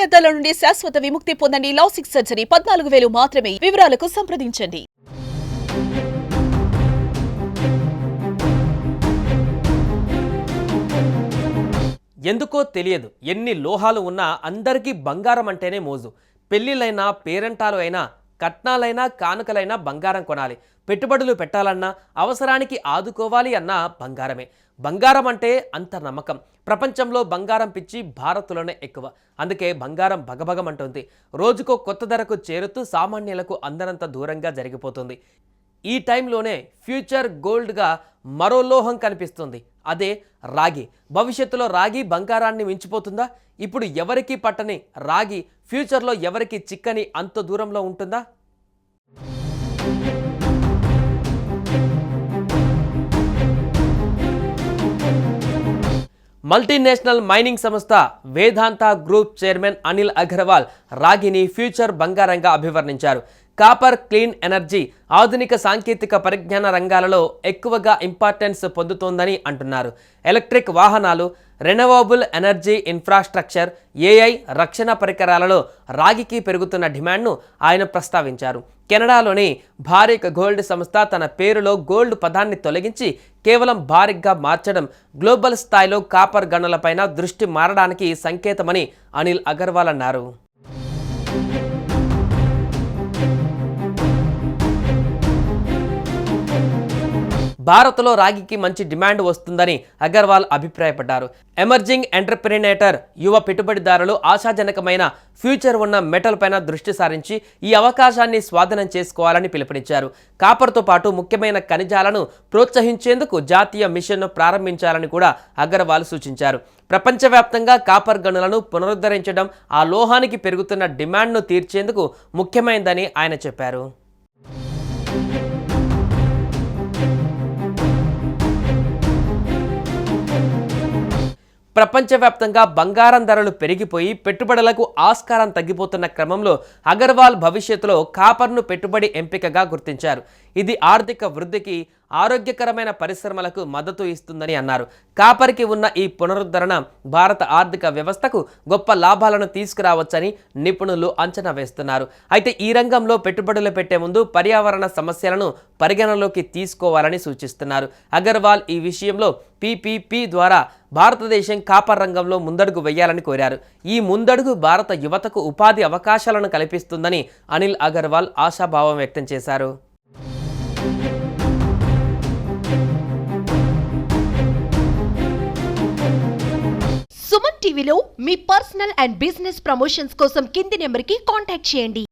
వ్యర్థాల నుండి శాశ్వత విముక్తి పొందండి. లాసిక్ సర్జరీ 14,000 మాత్రమే. వివరాలకు సంప్రదించండి. ఎందుకో తెలియదు, ఎన్ని లోహాలు ఉన్నా అందరికీ బంగారం అంటేనే మోజు. పెళ్లిళ్ళైనా, పేరంటాలు అయినా, కట్నాలైనా, కానుకలైనా బంగారం కొనాలి. పెట్టుబడులు పెట్టాలన్నా, అవసరానికి ఆదుకోవాలి అన్నా బంగారమే. బంగారం అంటే అంత నమ్మకం. ప్రపంచంలో బంగారం పిచ్చి భారత్లోనే ఎక్కువ. అందుకే బంగారం భగభగమంటుంది. రోజుకో కొత్త ధరకు చేరుతూ సామాన్యులకు అందనంత దూరంగా జరిగిపోతుంది. ఈ టైంలోనే ఫ్యూచర్ గోల్డ్గా మరో లోహం కనిపిస్తుంది. అదే రాగి. భవిష్యత్తులో రాగి బంగారాన్ని మించిపోతుందా? ఇప్పుడు ఎవరికి పట్టని రాగి ఫ్యూచర్లో ఎవరికి చిక్కని అంత దూరంలో ఉంటుందా? మల్టీనేషనల్ మైనింగ్ సంస్థ వేదాంత గ్రూప్ చైర్మన్ అనిల్ అగర్వాల్ రాగిని ఫ్యూచర్ బంగారంగా అభివర్ణించారు. కాపర్, క్లీన్ ఎనర్జీ, ఆధునిక సాంకేతిక పరిజ్ఞాన రంగాలలో ఎక్కువగా ఇంపార్టెన్స్ పొందుతోందని అంటున్నారు. ఎలక్ట్రిక్ వాహనాలు, రెన్యూవబుల్ ఎనర్జీ ఇన్ఫ్రాస్ట్రక్చర్, ఏఐ, రక్షణ పరికరాలలో రాగికి పెరుగుతున్న డిమాండ్ను ఆయన ప్రస్తావించారు. కెనడాలోని భారిక్ గోల్డ్ సంస్థ తన పేరులో గోల్డ్ పదాన్ని తొలగించి కేవలం భారిక్గా మార్చడం గ్లోబల్ స్థాయిలో కాపర్ గనులపైన దృష్టి మారడానికి సంకేతమని అనిల్ అగర్వాల్ అన్నారు. భారత్లో రాగికి మంచి డిమాండ్ వస్తుందని అగర్వాల్ అభిప్రాయపడ్డారు. ఎమర్జింగ్ ఎంటర్ప్రెన్యూర్, యువ పెట్టుబడిదారులు ఆశాజనకమైన ఫ్యూచర్ ఉన్న మెటల్ పైన దృష్టి సారించి ఈ అవకాశాన్ని స్వాధీనం చేసుకోవాలని పిలుపునిచ్చారు. కాపర్తో పాటు ముఖ్యమైన ఖనిజాలను ప్రోత్సహించేందుకు జాతీయ మిషన్ను ప్రారంభించాలని కూడా అగర్వాల్ సూచించారు. ప్రపంచవ్యాప్తంగా కాపర్ గనులను పునరుద్ధరించడం ఆ లోహానికి పెరుగుతున్న డిమాండ్ను తీర్చేందుకు ముఖ్యమైనదని ఆయన చెప్పారు. ప్రపంచవ్యాప్తంగా బంగారం ధరలు పెరిగిపోయి పెట్టుబడులకు ఆస్కారం తగ్గిపోతున్న క్రమంలో అగర్వాల్ భవిష్యత్తులో కాపర్ను పెట్టుబడి ఎంపికగా గుర్తించారు. ఇది ఆర్థిక వృద్ధికి, ఆరోగ్యకరమైన పరిశ్రమలకు మద్దతు ఇస్తుందని అన్నారు. కాపర్కి ఉన్న ఈ పునరుద్ధరణ భారత ఆర్థిక వ్యవస్థకు గొప్ప లాభాలను తీసుకురావచ్చని నిపుణులు అంచనా వేస్తున్నారు. అయితే ఈ రంగంలో పెట్టుబడులు పెట్టే ముందు పర్యావరణ సమస్యలను పరిగణలోకి తీసుకోవాలని సూచిస్తున్నారు. అగర్వాల్ ఈ విషయంలో పీపీపీ ద్వారా భారతదేశం కాపర్ రంగంలో ముందడుగు వేయాలని కోరారు. ఈ ముందడుగు భారత యువతకు ఉపాధి అవకాశాలను కల్పిస్తుందని అనిల్ అగర్వాల్ ఆశాభావం వ్యక్తం చేశారు. సుమన్ టీవీలో మీ పర్సనల్ అండ్ బిజినెస్ ప్రమోషన్స్ కోసం కింది నెంబర్కి కాంటాక్ట్ చేయండి.